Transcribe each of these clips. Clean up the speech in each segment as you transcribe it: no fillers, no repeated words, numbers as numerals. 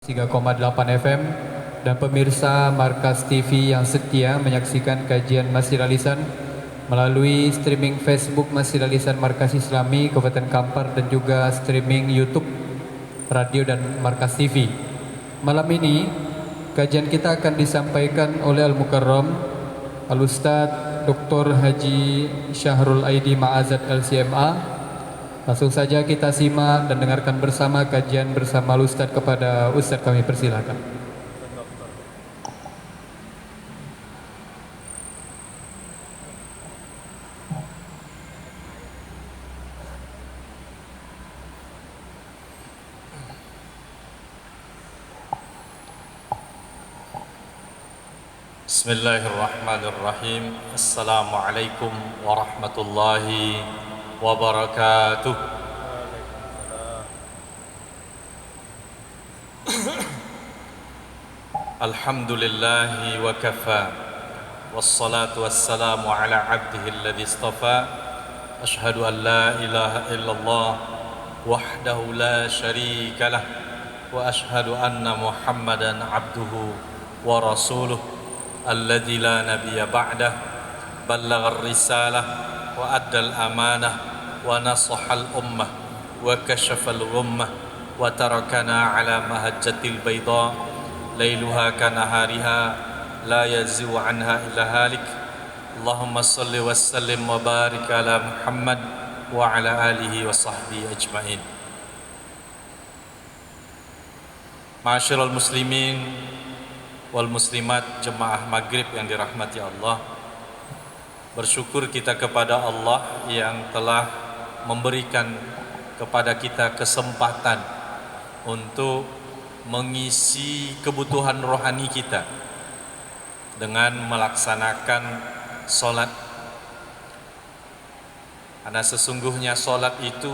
3,8 FM dan pemirsa Markas TV yang setia menyaksikan kajian Masjid Al-Ihsan melalui streaming Facebook Masjid Al-Ihsan Markas Islami Kabupaten Kampar dan juga streaming YouTube, radio dan Markas TV. Malam ini kajian kita akan disampaikan oleh Al-Mukarram Al-Ustadz Dr. Haji Syahrul Aidi Ma'azad LCMA. Langsung saja kita simak dan dengarkan bersama kajian bersama Ustadz. Kepada Ustadz kami persilakan. Bismillahirrahmanirrahim. Assalamualaikum warahmatullahi wabarakatuh. Alhamdulillahi wa kafa, wassalatu wassalamu ala abdihi alladhi istafa. Ashhadu an la ilaha illallah wahdahu la sharika lah, wa ashhadu anna Muhammadan abduhu wa rasuluh alladhi la nabiyya ba'dah, ballagha ar-risalah wa addal amanah wa nasahal ummah wa kashafal ghummah wa tarakana ala mahajjatil bayda lailuha kanahariha la yazi'u anha illa halik. Allahumma salli wa sallim wa barik ala Muhammad wa ala alihi wa sahbihi ajma'in. Ma'asyiral muslimin wal muslimat, jemaah maghrib yang dirahmati Allah, bersyukur kita kepada Allah yang telah memberikan kepada kita kesempatan untuk mengisi kebutuhan rohani kita dengan melaksanakan solat. Karena sesungguhnya solat itu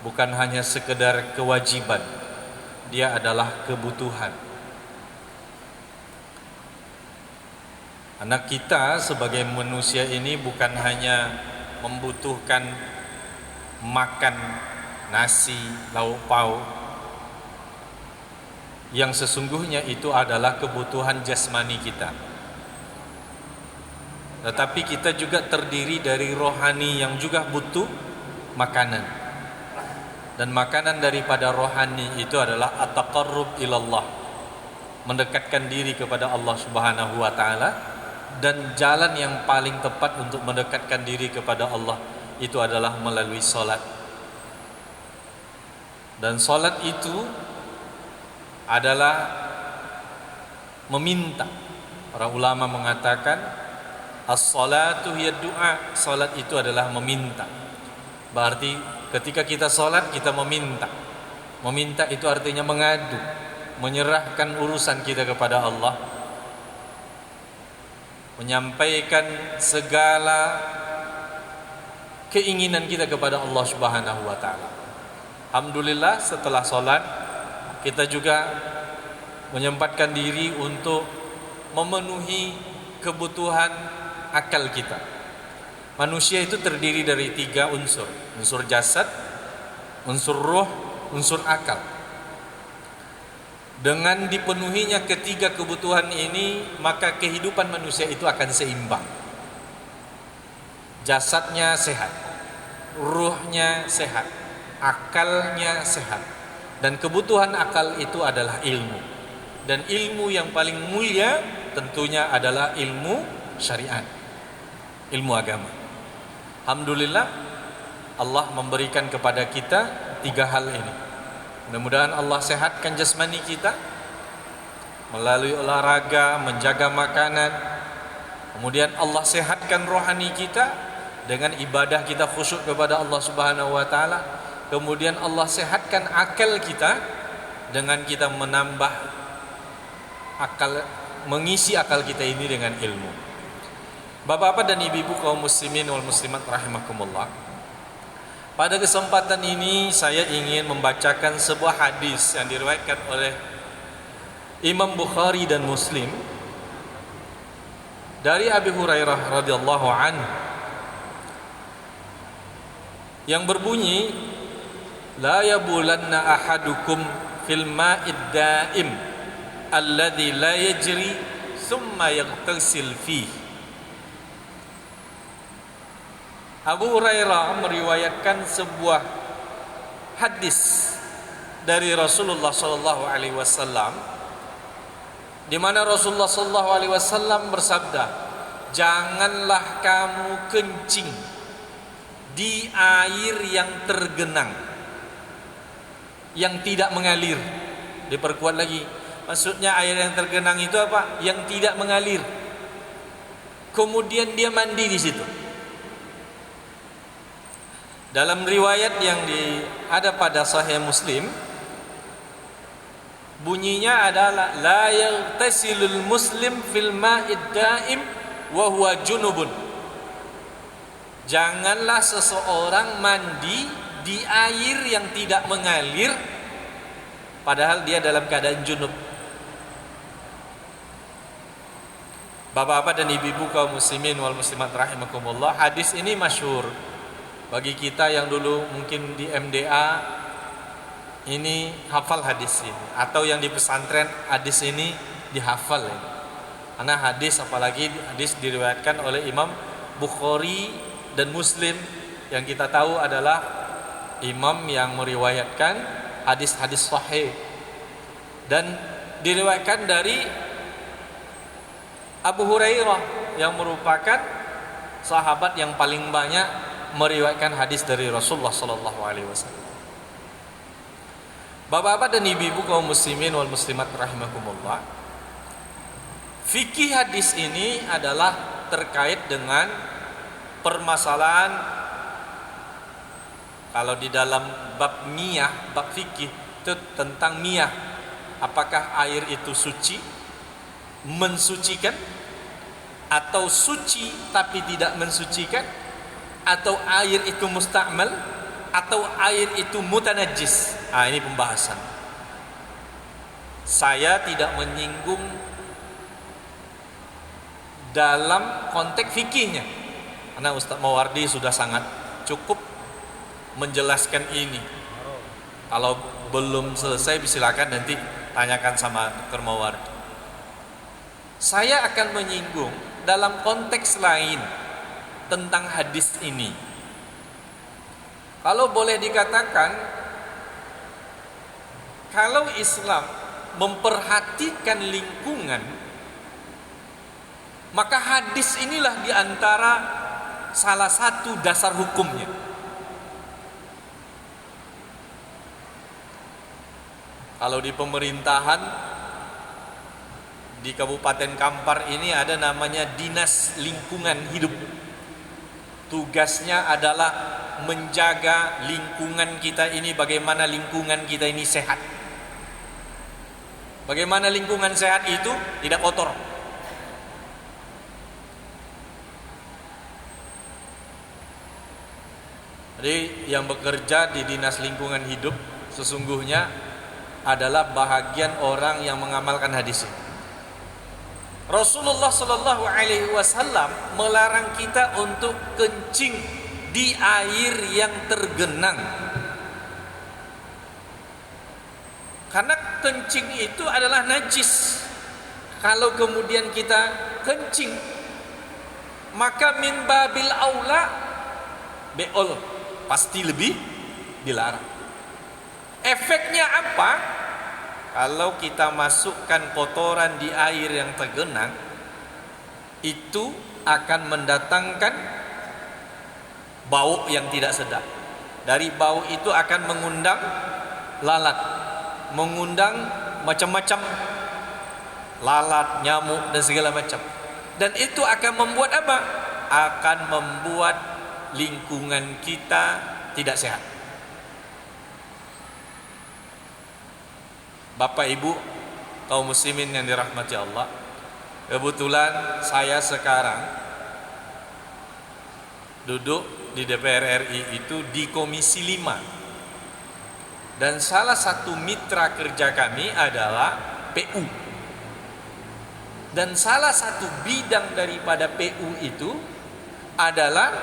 bukan hanya sekedar kewajiban, dia adalah kebutuhan. Anak kita sebagai manusia ini bukan hanya membutuhkan makan nasi, lauk pauk, yang sesungguhnya itu adalah kebutuhan jasmani kita. Tetapi kita juga terdiri dari rohani yang juga butuh makanan. Dan makanan daripada rohani itu adalah at-taqarrub ilallah, mendekatkan diri kepada Allah Subhanahu wa taala. Dan jalan yang paling tepat untuk mendekatkan diri kepada Allah itu adalah melalui solat. Dan solat itu adalah meminta. Para ulama mengatakan as-salatu hiya du'a, solat itu adalah meminta. Berarti ketika kita solat kita meminta. Meminta itu artinya mengadu, menyerahkan urusan kita kepada Allah, menyampaikan segala keinginan kita kepada Allah Subhanahu wa taala. Alhamdulillah, setelah salat kita juga menyempatkan diri untuk memenuhi kebutuhan akal kita. Manusia itu terdiri dari 3 unsur: unsur jasad, unsur ruh, unsur akal. Dengan dipenuhinya ketiga kebutuhan ini, maka kehidupan manusia itu akan seimbang. Jasadnya sehat, ruhnya sehat, akalnya sehat. Dan kebutuhan akal itu adalah ilmu. Dan ilmu yang paling mulia tentunya adalah ilmu syariat, ilmu agama. Alhamdulillah, Allah memberikan kepada kita 3 hal ini. Mudah-mudahan Allah sehatkan jasmani kita melalui olahraga, menjaga makanan. Kemudian Allah sehatkan rohani kita dengan ibadah kita khusyuk kepada Allah Subhanahu wa taala. Kemudian Allah sehatkan akal kita dengan kita menambah akal, mengisi akal kita ini dengan ilmu. Bapak-bapak dan ibu-ibu kaum muslimin wal muslimat rahimakumullah, pada kesempatan ini saya ingin membacakan sebuah hadis yang diriwayatkan oleh Imam Bukhari dan Muslim dari Abi Hurairah radhiyallahu anhu, yang berbunyi, la yabulanna ahadukum fil ma'id daim alladhi la yajri thumma yaghtasil fihi. Abu Hurairah meriwayatkan sebuah hadis dari Rasulullah sallallahu alaihi wasallam, di mana Rasulullah sallallahu alaihi wasallam bersabda, "Janganlah kamu kencing di air yang tergenang, yang tidak mengalir." Diperkuat lagi, maksudnya air yang tergenang itu apa? Yang tidak mengalir. Kemudian dia mandi di situ. Dalam riwayat yang ada pada Sahih Muslim, bunyinya adalah la yaghtasilul muslim fil ma'id daim wa huwa junubun. Janganlah seseorang mandi di air yang tidak mengalir padahal dia dalam keadaan junub. Bapak-bapak dan ibu-ibu kaum muslimin wal muslimat rahimakumullah, hadis ini masyhur. Bagi kita yang dulu mungkin di MDA ini hafal hadis ini, atau yang di pesantren hadis ini dihafal ya. Karena hadis, apalagi hadis diriwayatkan oleh Imam Bukhari dan Muslim, yang kita tahu adalah imam yang meriwayatkan hadis-hadis sahih, dan diriwayatkan dari Abu Hurairah yang merupakan sahabat yang paling banyak meriwayatkan hadis dari Rasulullah sallallahu alaihi wasallam. Bapak-bapak dan ibu-ibu kaum muslimin wal muslimat rahimakumullah, fikih hadis ini adalah terkait dengan permasalahan, kalau di dalam bab miyah, bab fikih itu tentang miyah. Apakah air itu suci, mensucikan, atau suci tapi tidak mensucikan, atau air itu musta'mal, atau air itu mutanajjis. Ini pembahasan. Saya tidak menyinggung dalam konteks fikihnya, karena Ustaz Mawardi sudah sangat cukup menjelaskan ini. Kalau belum selesai silakan nanti tanyakan sama Dr. Mawardi. Saya akan menyinggung dalam konteks lain tentang hadis ini. Kalau boleh dikatakan, kalau Islam memperhatikan lingkungan, maka hadis inilah diantara salah satu dasar hukumnya. Kalau di pemerintahan di Kabupaten Kampar ini ada namanya Dinas Lingkungan Hidup. Tugasnya adalah menjaga lingkungan kita ini, bagaimana lingkungan kita ini sehat. Bagaimana lingkungan sehat itu tidak kotor. Jadi yang bekerja di Dinas Lingkungan Hidup sesungguhnya adalah bahagian orang yang mengamalkan hadis ini. Rasulullah Shallallahu Alaihi Wasallam melarang kita untuk kencing di air yang tergenang, karena kencing itu adalah najis. Kalau kemudian kita kencing, maka min babil aula beol, pasti lebih dilarang. Efeknya apa? Kalau kita masukkan kotoran di air yang tergenang, itu akan mendatangkan bau yang tidak sedap. Dari bau itu akan mengundang lalat, mengundang macam-macam lalat, nyamuk dan segala macam. Dan itu akan membuat apa? Akan membuat lingkungan kita tidak sehat. Bapak Ibu kaum muslimin yang dirahmati Allah, kebetulan saya sekarang duduk di DPR RI itu di Komisi 5, dan salah satu mitra kerja kami adalah PU, dan salah satu bidang daripada PU itu adalah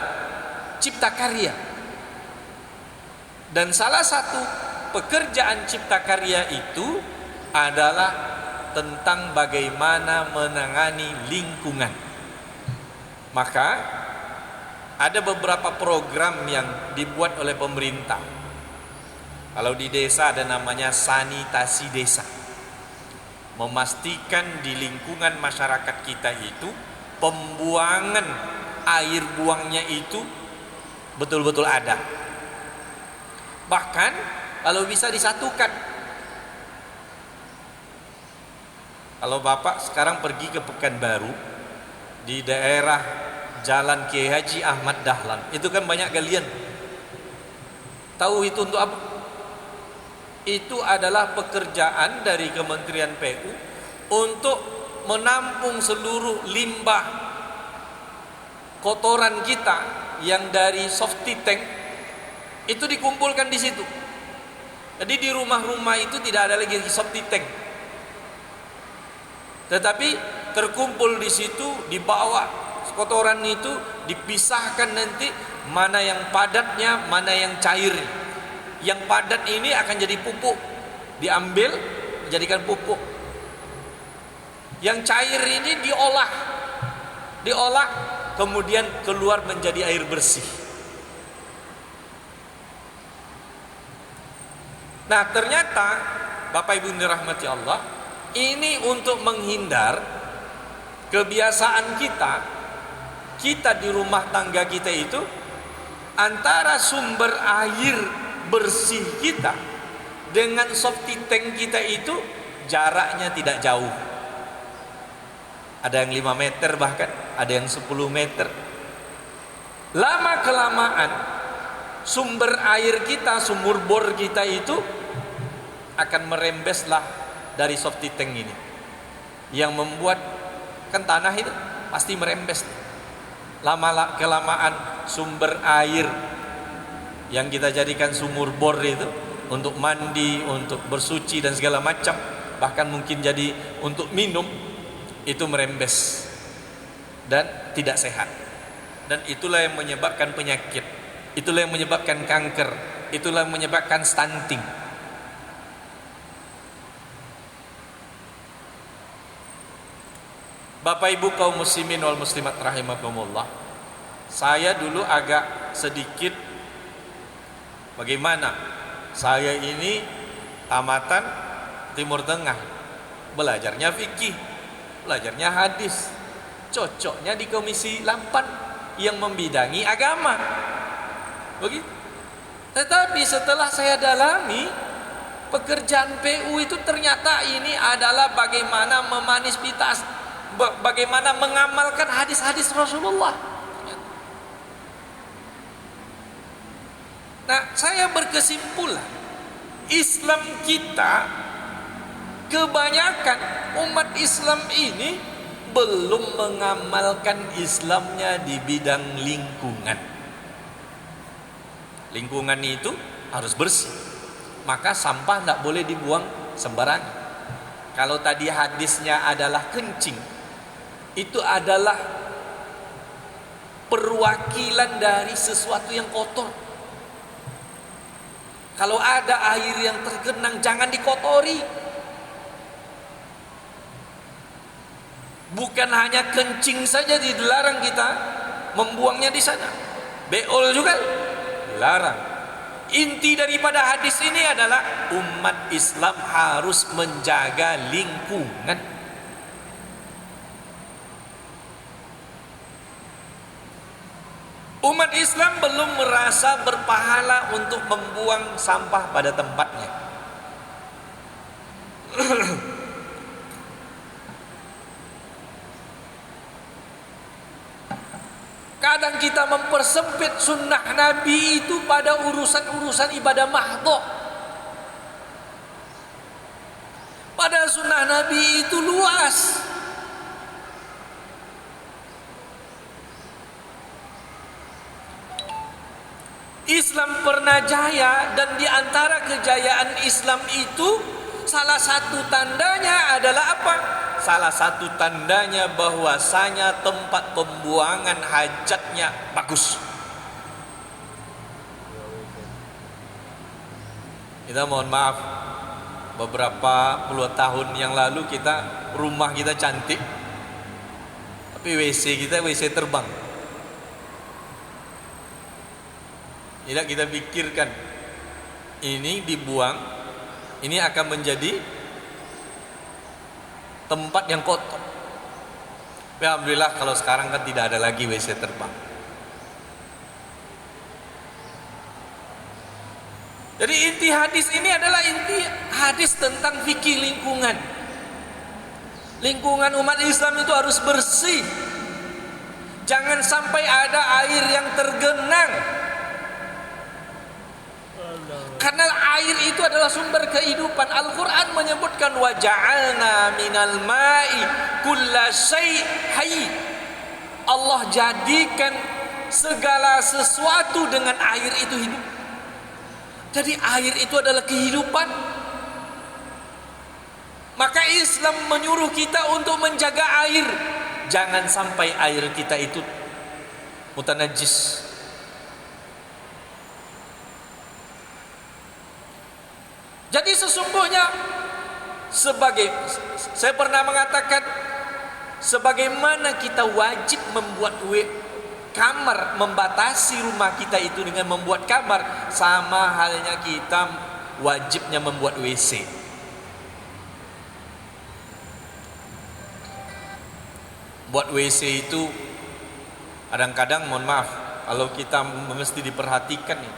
cipta karya, dan salah satu pekerjaan cipta karya itu adalah tentang bagaimana menangani lingkungan. Maka ada beberapa program yang dibuat oleh pemerintah. Kalau di desa ada namanya sanitasi desa. Memastikan di lingkungan masyarakat kita itu pembuangan air buangnya itu betul-betul ada. Bahkan kalau bisa disatukan. Kalau Bapak sekarang pergi ke Pekanbaru, di daerah Jalan Kiai Haji Ahmad Dahlan, itu kan banyak galian. Tahu itu untuk apa? Itu adalah pekerjaan dari Kementerian PU untuk menampung seluruh limbah kotoran kita yang dari softy tank itu dikumpulkan di situ. Jadi di rumah-rumah itu tidak ada lagi softy tank, tetapi terkumpul di situ, dibawa kotoran itu dipisahkan, nanti mana yang padatnya, mana yang cair. Yang padat ini akan jadi pupuk, diambil dijadikan pupuk. Yang cair ini diolah kemudian keluar menjadi air bersih. Nah, ternyata Bapak Ibu dirahmati Allah, ini untuk menghindar kebiasaan kita di rumah tangga kita itu antara sumber air bersih kita dengan softy tank kita itu jaraknya tidak jauh. Ada yang 5 meter, bahkan ada yang 10 meter. Lama kelamaan sumber air kita, sumur bor kita itu akan merembeslah dari softy tank ini, yang membuat kan tanah itu pasti merembes. Lama kelamaan sumber air yang kita jadikan sumur bor itu untuk mandi, untuk bersuci dan segala macam, bahkan mungkin jadi untuk minum, itu merembes dan tidak sehat. Dan itulah yang menyebabkan penyakit, itulah yang menyebabkan kanker, itulah yang menyebabkan stunting. Bapak Ibu kaum muslimin wal muslimat rahimakumullah, saya dulu agak sedikit bagaimana, saya ini tamatan Timur Tengah, belajarnya fikih, belajarnya hadis, cocoknya di Komisi 8 yang membidangi agama. Begitu. Tetapi setelah saya dalami, pekerjaan PU itu ternyata ini adalah bagaimana memanis pita, bagaimana mengamalkan hadis-hadis Rasulullah. Nah, saya berkesimpulan, Islam kita, kebanyakan umat Islam ini belum mengamalkan Islamnya di bidang lingkungan. Lingkungan itu harus bersih, maka sampah tidak boleh dibuang sembarangan. Kalau tadi hadisnya adalah kencing, itu adalah perwakilan dari sesuatu yang kotor. Kalau ada air yang tergenang, jangan dikotori. Bukan hanya kencing saja dilarang kita membuangnya di sana, beol juga dilarang. Inti daripada hadis ini adalah umat Islam harus menjaga lingkungan. Umat Islam belum merasa berpahala untuk membuang sampah pada tempatnya. Kadang kita mempersempit sunnah Nabi itu pada urusan-urusan ibadah mahdhah. Pada sunnah Nabi itu luas. Islam pernah jaya, dan di antara kejayaan Islam itu salah satu tandanya adalah apa? Salah satu tandanya bahwasanya tempat pembuangan hajatnya bagus. Kita mohon maaf, beberapa puluh tahun yang lalu rumah kita cantik, tapi WC kita WC terbang. Tidak kita pikirkan, ini dibuang, ini akan menjadi tempat yang kotor. Alhamdulillah kalau sekarang kan tidak ada lagi WC terbang. Jadi inti hadis ini adalah inti hadis tentang fikih lingkungan. Lingkungan umat Islam itu harus bersih. Jangan sampai ada air yang tergenang. Karena air itu adalah sumber kehidupan. Al-Quran menyebutkan wa ja'alna minal ma'i kulla syai' hayy. Allah jadikan segala sesuatu dengan air itu hidup. Jadi air itu adalah kehidupan. Maka Islam menyuruh kita untuk menjaga air. Jangan sampai air kita itu mutanajis. Jadi sesungguhnya saya pernah mengatakan, sebagaimana kita wajib membuat kamar, membatasi rumah kita itu dengan membuat kamar, sama halnya kita wajibnya membuat WC. Buat WC itu kadang-kadang, mohon maaf, kalau kita mesti diperhatikan nih,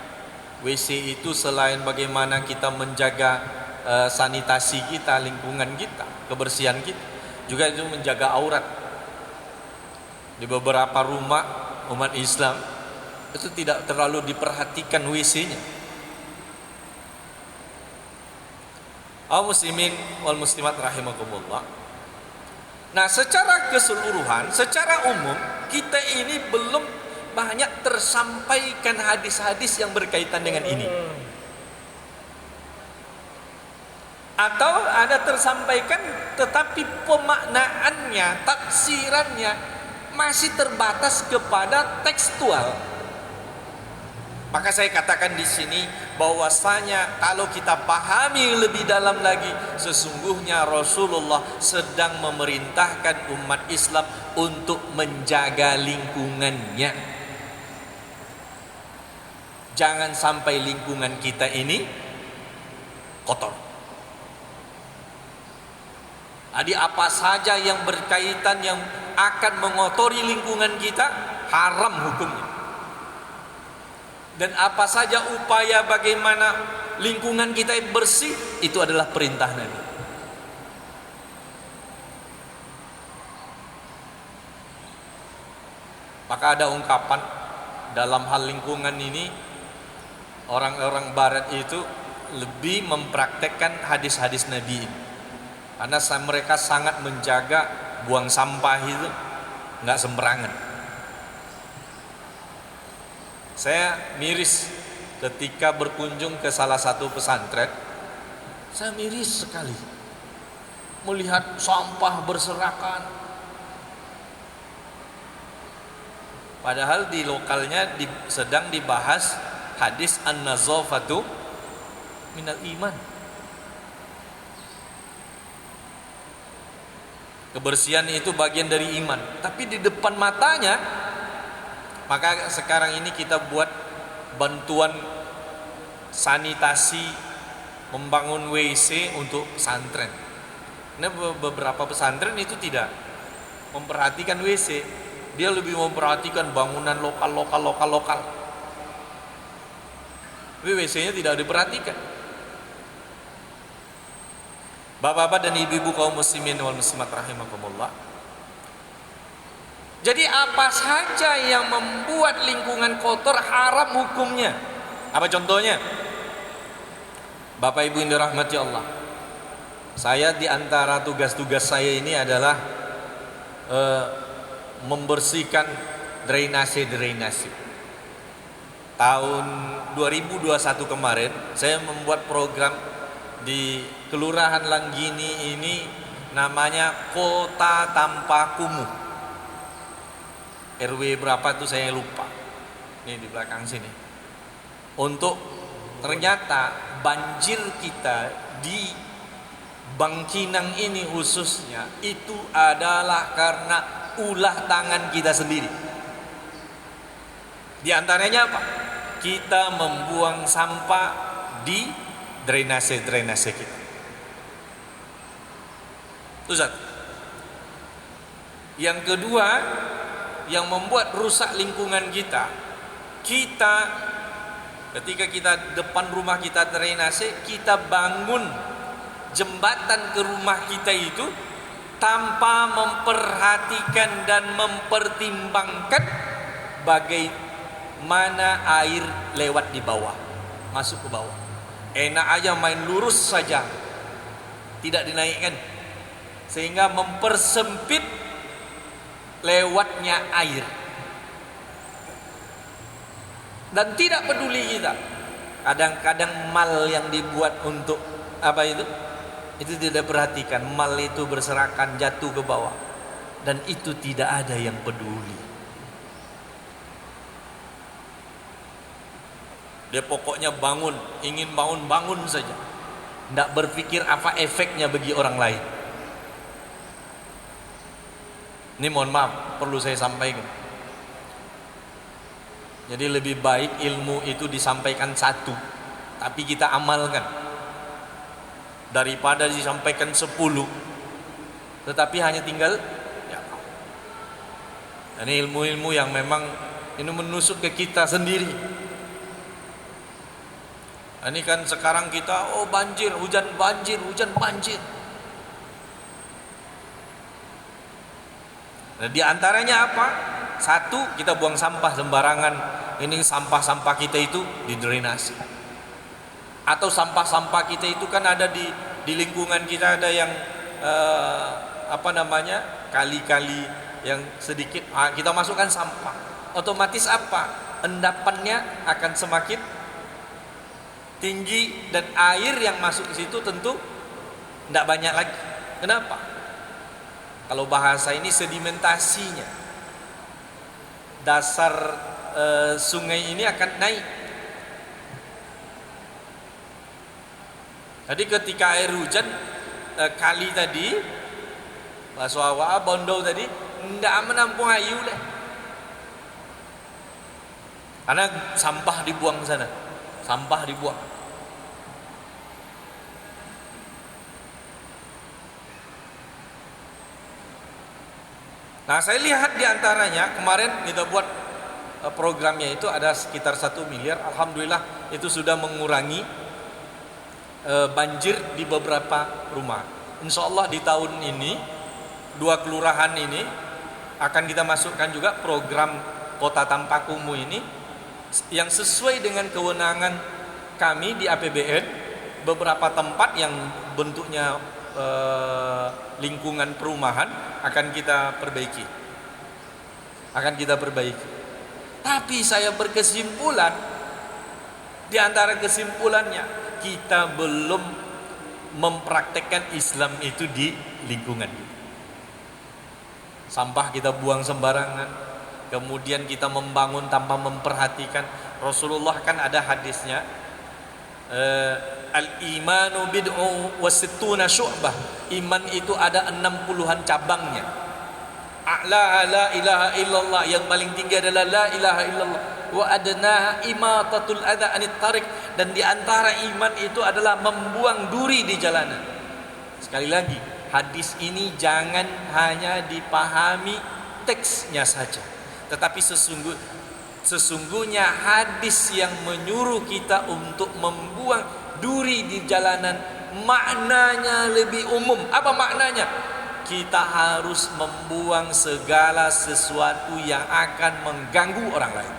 WC itu selain bagaimana kita menjaga sanitasi kita, lingkungan kita, kebersihan kita, juga itu menjaga aurat. Di beberapa rumah umat Islam itu tidak terlalu diperhatikan WC-nya. Muslimin wal muslimat rahimakumullah. Nah, secara keseluruhan, secara umum, kita ini belum banyak tersampaikan hadis-hadis yang berkaitan dengan ini. Atau ada tersampaikan tetapi pemaknaannya, tafsirannya masih terbatas kepada tekstual. Maka saya katakan di sini bahwasanya kalau kita pahami lebih dalam lagi, sesungguhnya Rasulullah sedang memerintahkan umat Islam untuk menjaga lingkungannya. Jangan sampai lingkungan kita ini kotor. Jadi apa saja yang berkaitan yang akan mengotori lingkungan kita, haram hukumnya. Dan apa saja upaya bagaimana lingkungan kita bersih, itu adalah perintah Nabi. Maka ada ungkapan dalam hal lingkungan ini, orang-orang barat itu lebih mempraktekkan hadis-hadis Nabi ini. Karena mereka sangat menjaga buang sampah itu nggak sembarangan. Saya miris ketika berkunjung ke salah satu pesantren. Saya miris sekali melihat sampah berserakan. Padahal di lokalnya sedang dibahas hadis an-nazafatu minal iman. Kebersihan itu bagian dari iman. Tapi di depan matanya, maka sekarang ini kita buat bantuan sanitasi, membangun WC untuk pesantren. Nah, beberapa pesantren itu tidak memperhatikan WC. Dia lebih memperhatikan bangunan lokal. Tapi WC-nya tidak diperhatikan. Bapak-bapak dan ibu-ibu kaum muslimin wal muslimat rahimakumullah. Jadi apa saja yang membuat lingkungan kotor haram hukumnya. Apa contohnya? Bapak ibu yang dirahmati Allah. Saya di antara tugas-tugas saya ini adalah membersihkan drainase. Tahun 2021 kemarin saya membuat program di Kelurahan Langgini ini, namanya Kota Tanpa Kumuh. RW berapa itu saya lupa. Ini di belakang sini. Untuk ternyata banjir kita di Bangkinang ini khususnya itu adalah karena ulah tangan kita sendiri. Di antaranya apa? Kita membuang sampah di drainase kita. Itu satu. Yang kedua, yang membuat rusak lingkungan kita ketika kita depan rumah kita drainase, kita bangun jembatan ke rumah kita itu tanpa memperhatikan dan mempertimbangkan bagaimana air lewat di bawah, masuk ke bawah. Enak aja main lurus saja, tidak dinaikkan, sehingga mempersempit lewatnya air. Dan tidak peduli kita. Kadang-kadang mal yang dibuat untuk apa itu tidak perhatikan. Mal itu berserakan jatuh ke bawah, dan itu tidak ada yang peduli. Dia pokoknya ingin bangun saja, tidak berpikir apa efeknya bagi orang lain. Ini mohon maaf, perlu saya sampaikan. Jadi lebih baik ilmu itu disampaikan satu, tapi kita amalkan, daripada disampaikan 10, tetapi hanya tinggal ya. Ini ilmu-ilmu yang memang ini menusuk ke kita sendiri. Ini kan sekarang kita banjir, hujan banjir. Nah, di antaranya apa? Satu, kita buang sampah sembarangan. Ini sampah-sampah kita itu di drainase. Atau sampah-sampah kita itu kan ada di lingkungan kita, ada yang kali-kali yang sedikit, kita masukkan sampah. Otomatis apa? Endapannya akan semakin tinggi, dan air yang masuk ke situ tentu tidak banyak lagi. Kenapa? Kalau bahasa ini sedimentasinya, dasar sungai ini akan naik. Jadi ketika air hujan kali tadi, Baswawa, Bondo tadi tidak menampung air deh, karena sampah dibuang sana, sampah dibuang. Nah, saya lihat di antaranya kemarin kita buat programnya itu ada sekitar 1 miliar. Alhamdulillah itu sudah mengurangi banjir di beberapa rumah. Insya Allah di tahun ini 2 kelurahan ini akan kita masukkan juga program Kota Tanpa Kumuh ini, yang sesuai dengan kewenangan kami di APBN. Beberapa tempat yang bentuknya lingkungan perumahan akan kita perbaiki. Tapi saya berkesimpulan, di antara kesimpulannya, kita belum mempraktekkan Islam itu di lingkungan kita. Sampah kita buang sembarangan, kemudian kita membangun tanpa memperhatikan. Rasulullah kan ada hadisnya, al-imanu bid'u wa sittuna syu'bah. Iman itu ada 60-an cabangnya. A'la la ilaha illallah, yang paling tinggi adalah la ilaha illallah. Wa adnaha imatatul adza anit tariq, dan di antara iman itu adalah membuang duri di jalanan. Sekali lagi, hadis ini jangan hanya dipahami teksnya saja, tetapi sesungguhnya hadis yang menyuruh kita untuk membuang duri di jalanan maknanya lebih umum. Apa maknanya? Kita harus membuang segala sesuatu yang akan mengganggu orang lain.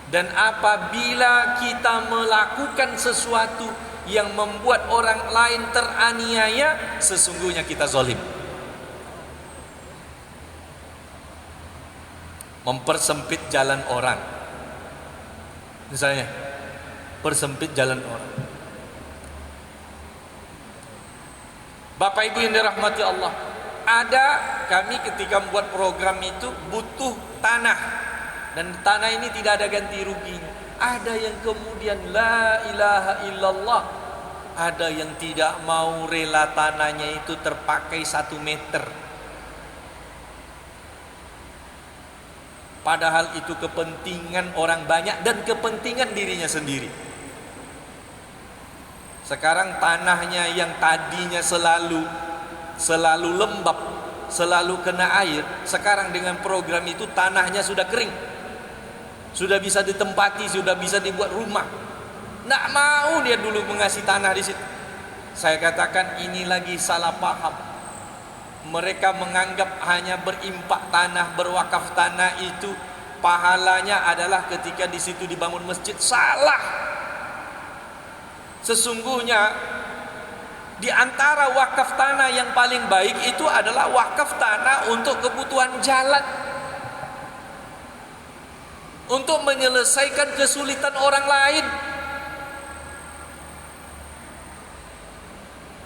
Dan apabila kita melakukan sesuatu yang membuat orang lain teraniaya, sesungguhnya kita zalim. Mempersempit jalan orang. Misalnya, persempit jalan orang. Bapak Ibu yang dirahmati Allah, kami ketika membuat program itu butuh tanah, dan tanah ini tidak ada ganti ruginya. Ada yang kemudian la ilaha illallah. Ada yang tidak mau rela tanahnya itu terpakai 1 meter. Padahal itu kepentingan orang banyak dan kepentingan dirinya sendiri. Sekarang tanahnya yang tadinya selalu lembab, selalu kena air, sekarang dengan program itu tanahnya sudah kering, sudah bisa ditempati, sudah bisa dibuat rumah. Nggak mau dia dulu mengasih tanah di situ. Saya katakan ini lagi salah paham. Mereka menganggap hanya berimpak tanah, berwakaf tanah itu pahalanya adalah ketika di situ dibangun masjid. Salah. Sesungguhnya di antara wakaf tanah yang paling baik itu adalah wakaf tanah untuk kebutuhan jalan, untuk menyelesaikan kesulitan orang lain.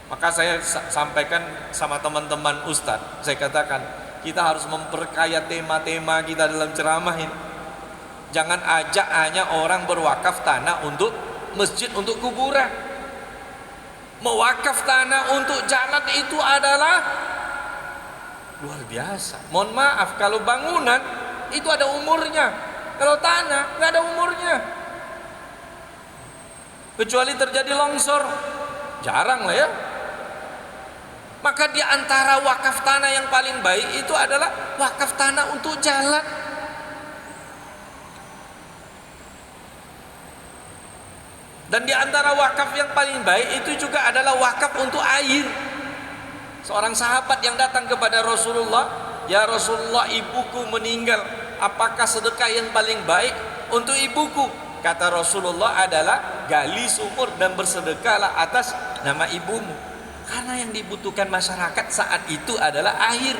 Maka saya sampaikan sama teman-teman ustadz, saya katakan kita harus memperkaya tema-tema kita dalam ceramah ini. Jangan ajak hanya orang berwakaf tanah untuk masjid, untuk kuburan. Mewakaf tanah untuk jalan itu adalah luar biasa. Mohon maaf, kalau bangunan itu ada umurnya, kalau tanah nggak ada umurnya. Kecuali terjadi longsor, jarang lah ya. Maka di antara wakaf tanah yang paling baik itu adalah wakaf tanah untuk jalan. Dan di antara wakaf yang paling baik itu juga adalah wakaf untuk air. Seorang sahabat yang datang kepada Rasulullah, "Ya Rasulullah, ibuku meninggal. Apakah sedekah yang paling baik untuk ibuku?" Kata Rasulullah adalah gali sumur dan bersedekahlah atas nama ibumu. Karena yang dibutuhkan masyarakat saat itu adalah air.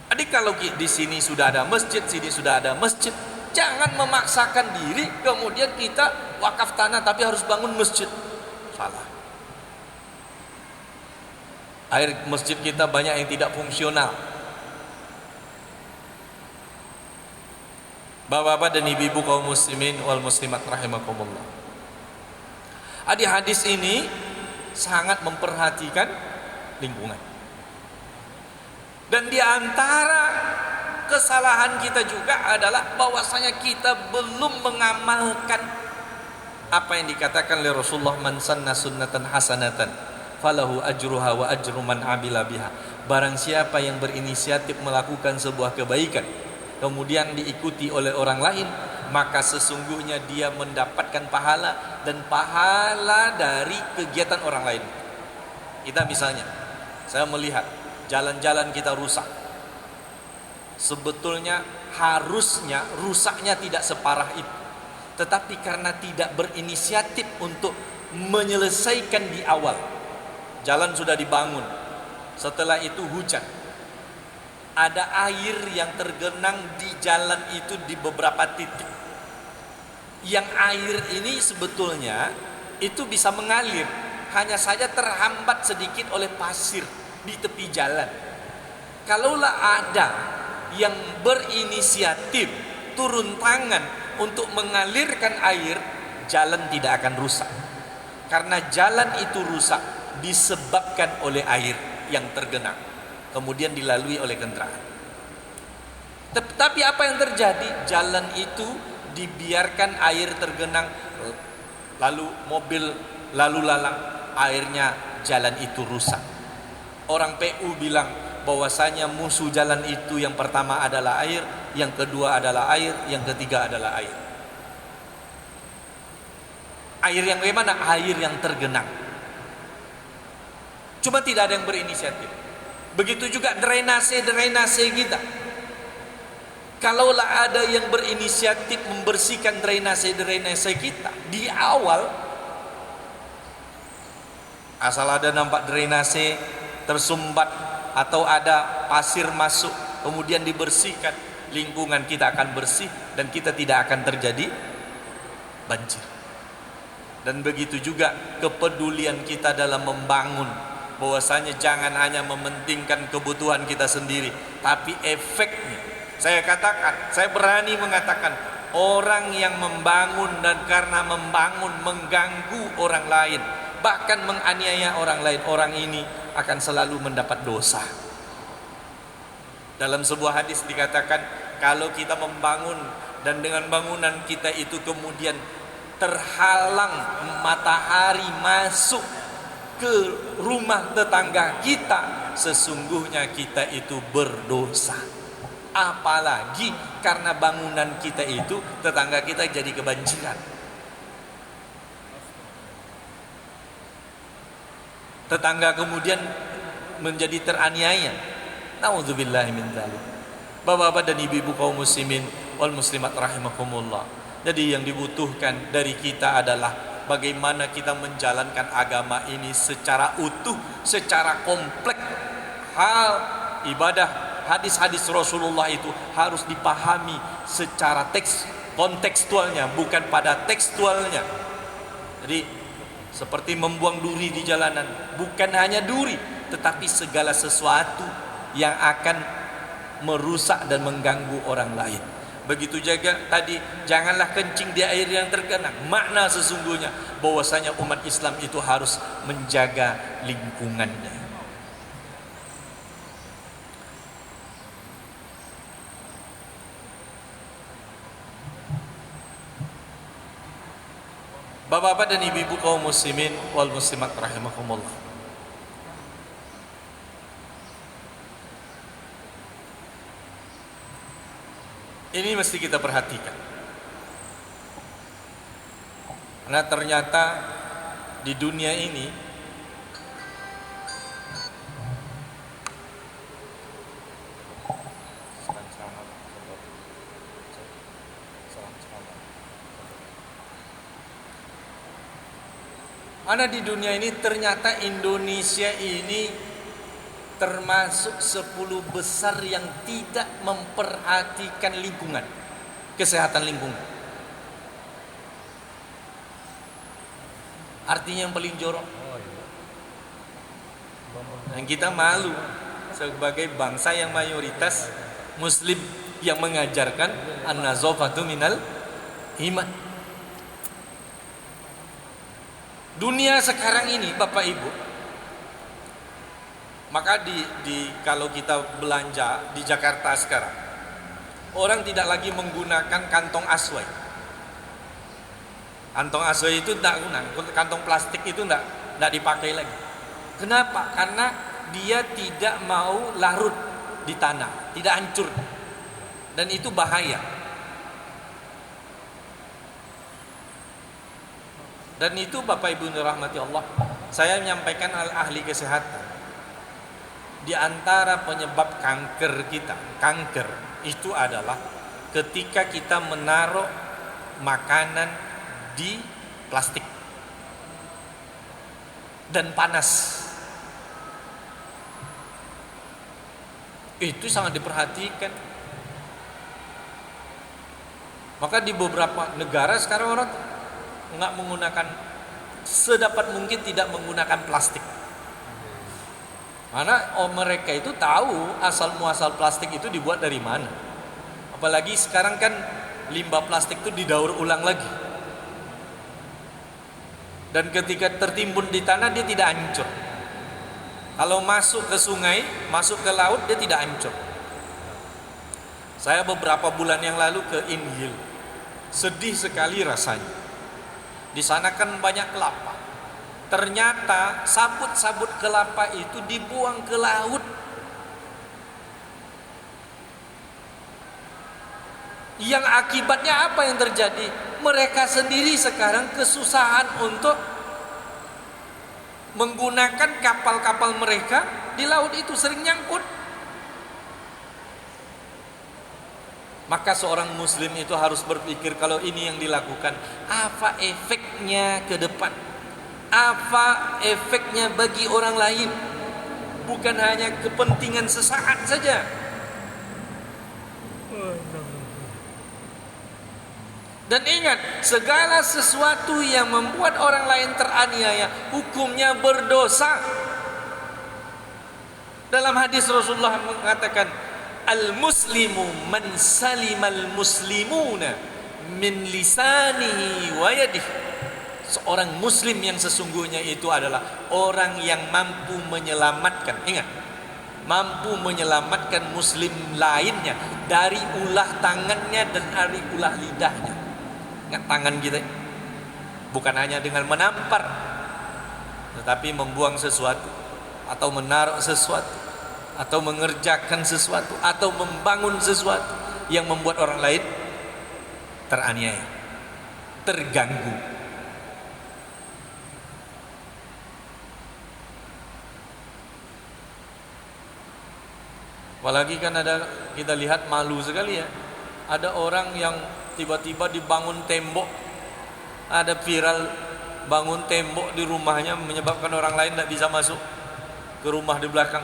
Jadi kalau di sini sudah ada masjid, sini sudah ada masjid, jangan memaksakan diri kemudian kita wakaf tanah tapi harus bangun masjid. Salah. Air masjid kita banyak yang tidak fungsional. Bapak-bapak dan ibu-ibu kaum muslimin wal muslimat rahimakumullah. Di hadis ini sangat memperhatikan lingkungan. Dan di antara kesalahan kita juga adalah bahwasanya kita belum mengamalkan apa yang dikatakan oleh Rasulullah, "Man sanna sunnatan hasanatan falahu ajruha wa ajru man amila biha." Barang siapa yang berinisiatif melakukan sebuah kebaikan kemudian diikuti oleh orang lain, maka sesungguhnya dia mendapatkan pahala dan pahala dari kegiatan orang lain. Kita misalnya, saya melihat jalan-jalan kita rusak. Sebetulnya harusnya rusaknya tidak separah itu, tetapi karena tidak berinisiatif untuk menyelesaikan di awal. Jalan sudah dibangun, setelah itu hujan, ada air yang tergenang di jalan itu di beberapa titik. Yang air ini sebetulnya itu bisa mengalir, hanya saja terhambat sedikit oleh pasir di tepi jalan. Kalaulah ada yang berinisiatif turun tangan untuk mengalirkan air, jalan tidak akan rusak. Karena jalan itu rusak disebabkan oleh air yang tergenang, kemudian dilalui oleh kendaraan. Tetapi apa yang terjadi? Jalan itu dibiarkan air tergenang, lalu mobil lalu lalang, airnya jalan itu rusak. Orang PU bilang bahwasanya musuh jalan itu yang pertama adalah air, yang kedua adalah air, yang ketiga adalah air. Air yang bagaimana? Air yang tergenang. Cuma tidak ada yang berinisiatif. Begitu juga drainase kita. Kalaulah ada yang berinisiatif membersihkan drainase kita di awal, asal ada nampak drainase tersumbat atau ada pasir masuk kemudian dibersihkan, lingkungan kita akan bersih dan kita tidak akan terjadi banjir. Dan begitu juga kepedulian kita dalam membangun, bahwasanya jangan hanya mementingkan kebutuhan kita sendiri, tapi efeknya Saya katakan, saya berani mengatakan, orang yang membangun dan karena membangun mengganggu orang lain, bahkan menganiaya orang lain, orang ini akan selalu mendapat dosa. Dalam sebuah hadis dikatakan, kalau kita membangun dan dengan bangunan kita itu kemudian terhalang matahari masuk ke rumah tetangga kita, sesungguhnya kita itu berdosa. Apalagi karena bangunan kita itu tetangga kita jadi kebanjiran, tetangga kemudian menjadi teraniaya. Nauzubillahi min dzalik. Bapak-bapak dan ibu-ibu kaum muslimin wal muslimat rahimakumullah. Jadi yang dibutuhkan dari kita adalah bagaimana kita menjalankan agama ini secara utuh, secara kompleks. Hal ibadah, hadis-hadis Rasulullah itu harus dipahami secara kontekstualnya, bukan pada tekstualnya. Jadi seperti membuang duri di jalanan, bukan hanya duri, tetapi segala sesuatu yang akan merusak dan mengganggu orang lain. Begitu juga tadi, janganlah kencing di air yang tergenang. Makna sesungguhnya bahwasanya umat Islam itu harus menjaga lingkungannya. Bapak-bapak dan ibu-ibu kaum muslimin wal muslimat rahimakumullah. Ini mesti kita perhatikan. Karena ternyata di dunia ini ternyata Indonesia ini termasuk 10 besar yang tidak memperhatikan lingkungan, kesehatan lingkungan. Artinya yang paling jorok. Dan kita malu sebagai bangsa yang mayoritas muslim yang mengajarkan an-nazafatu minal iman. Dunia sekarang ini Bapak Ibu, maka kalau kita belanja di Jakarta sekarang, orang tidak lagi menggunakan kantong aswai. Kantong aswai itu tidak guna, kantong plastik itu tidak dipakai lagi. Kenapa? Karena dia tidak mau larut di tanah, tidak hancur, dan itu bahaya. Dan itu Bapak Ibu dirahmati Allah, saya menyampaikan ahli kesehatan, di antara penyebab kanker kita, kanker itu adalah ketika kita menaruh makanan di plastik dan panas. Itu sangat diperhatikan. Maka di beberapa negara sekarang orang nggak menggunakan, sedapat mungkin tidak menggunakan plastik. Karena mereka itu tahu asal muasal plastik itu dibuat dari mana. Apalagi sekarang kan limbah plastik itu didaur ulang lagi. Dan ketika tertimbun di tanah dia tidak hancur. Kalau masuk ke sungai, masuk ke laut dia tidak hancur. Saya beberapa bulan yang lalu ke Inhil. Sedih sekali rasanya. Di sana kan banyak kelapa. Ternyata sabut-sabut kelapa itu dibuang ke laut. Yang akibatnya apa yang terjadi? Mereka sendiri sekarang kesusahan untuk menggunakan kapal-kapal mereka di laut itu, sering nyangkut. Maka seorang muslim itu harus berpikir, kalau ini yang dilakukan, apa efeknya ke depan? Apa efeknya bagi orang lain? Bukan hanya kepentingan sesaat saja. Dan ingat, segala sesuatu yang membuat orang lain teraniaya, hukumnya berdosa. Dalam hadis Rasulullah mengatakan, Al-muslimu man salimal muslimuna min lisanihi wa yadihi. Seorang muslim yang sesungguhnya itu adalah orang yang mampu menyelamatkan, ingat, mampu menyelamatkan muslim lainnya dari ulah tangannya dan dari ulah lidahnya. Ingat, tangan kita bukan hanya dengan menampar, tetapi membuang sesuatu atau menaruh sesuatu atau mengerjakan sesuatu atau membangun sesuatu yang membuat orang lain teraniaya, terganggu. Apalagi kan ada, kita lihat malu sekali ya, ada orang yang tiba-tiba dibangun tembok, ada viral bangun tembok di rumahnya menyebabkan orang lain tidak bisa masuk ke rumah di belakang,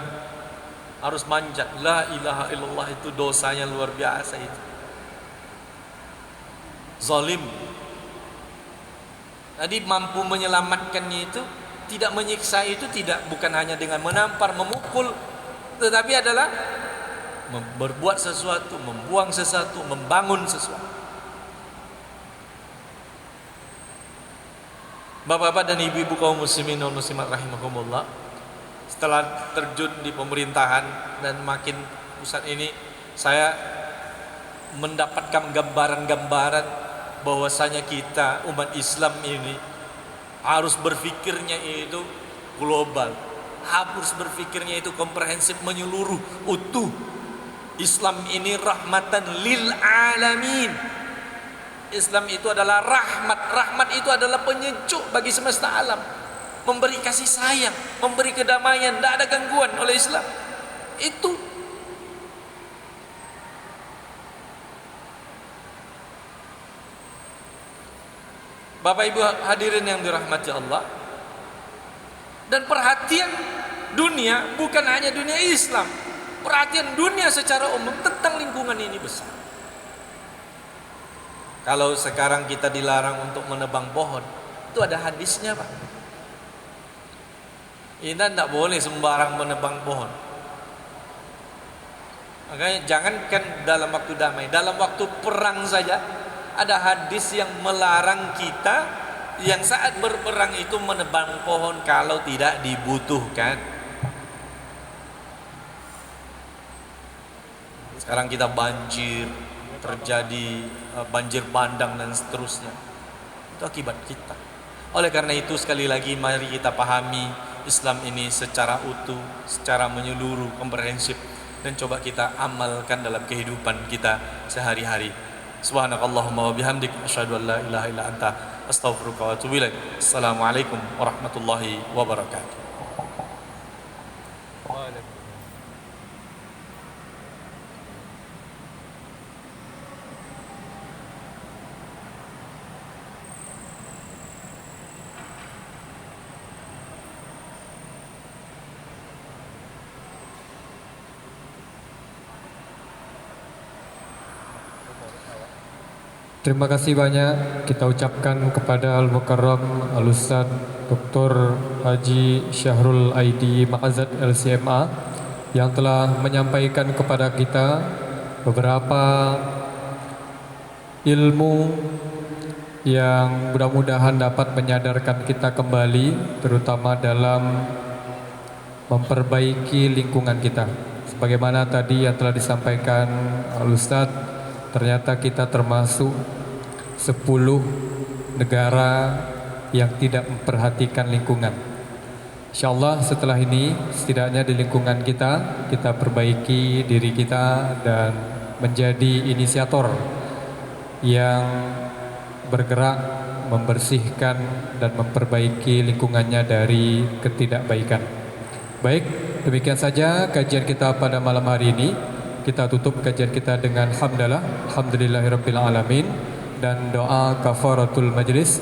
harus manjat. La ilaha illallah, itu dosanya luar biasa itu. Zalim. Tadi mampu menyelamatkannya itu, tidak menyiksa itu tidak, bukan hanya dengan menampar, memukul, tetapi adalah berbuat sesuatu, membuang sesuatu, membangun sesuatu. Bapak-bapak dan ibu-ibu kaum muslimin dan muslimat rahimakumullah, setelah terjun di pemerintahan dan makin pusat ini, saya mendapatkan gambaran-gambaran bahwasanya kita umat Islam ini harus berpikirnya itu global, harus berpikirnya itu komprehensif, menyeluruh, utuh. Islam ini rahmatan lil alamin. Islam itu adalah rahmat. Rahmat itu adalah penyejuk bagi semesta alam, memberi kasih sayang, memberi kedamaian, tidak ada gangguan oleh Islam. Itu Bapak Ibu hadirin yang dirahmati Allah, dan perhatian dunia bukan hanya dunia Islam, perhatian dunia secara umum tentang lingkungan ini besar. Kalau sekarang kita dilarang untuk menebang pohon, itu ada hadisnya Pak. Kita tidak boleh sembarang menebang pohon. Makanya jangankan dalam waktu damai, dalam waktu perang saja ada hadis yang melarang kita yang saat berperang itu menebang pohon kalau tidak dibutuhkan. Sekarang kita banjir, terjadi banjir bandang dan seterusnya. Itu akibat kita. Oleh karena itu sekali lagi mari kita pahami Islam ini secara utuh, secara menyeluruh, komprehensif, dan coba kita amalkan dalam kehidupan kita sehari-hari. Subhanakallahumma wa bihamdik, asyhadu an la ilaha illa anta, astaghfiruka wa atubu ilaik. Assalamualaikum warahmatullahi wabarakatuh. Terima kasih banyak kita ucapkan kepada Al-Mukarram Al-Ustaz Dr. Haji Syahrul Aidi Ma'azad LCMA yang telah menyampaikan kepada kita beberapa ilmu yang mudah-mudahan dapat menyadarkan kita kembali, terutama dalam memperbaiki lingkungan kita. Sebagaimana tadi yang telah disampaikan Al-Ustaz, ternyata kita termasuk 10 negara yang tidak memperhatikan lingkungan. InsyaAllah setelah ini setidaknya di lingkungan kita perbaiki diri kita dan menjadi inisiator yang bergerak membersihkan dan memperbaiki lingkungannya dari ketidakbaikan. Baik, demikian saja kajian kita pada malam hari ini. Kita tutup kajian kita dengan hamdalah, alhamdulillahirabbil alamin, dan doa kafaratul majlis.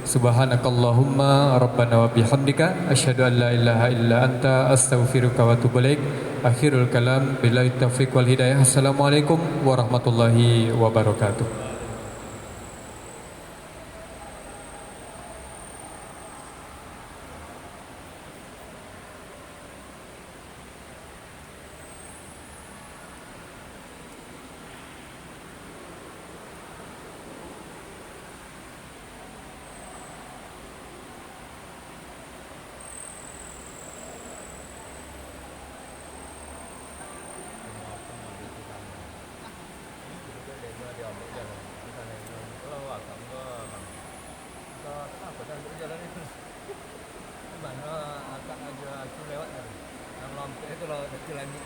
Subhanakallahumma rabbana wa bihamdika asyhadu an la ilaha illa anta astaghfiruka wa atubu ilaik. Akhirul kalam, billahi taufiq wal hidayah. Assalamualaikum warahmatullahi wabarakatuh. lanjut.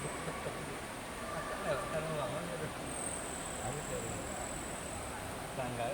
Karena bangun udah. Habis dari tangga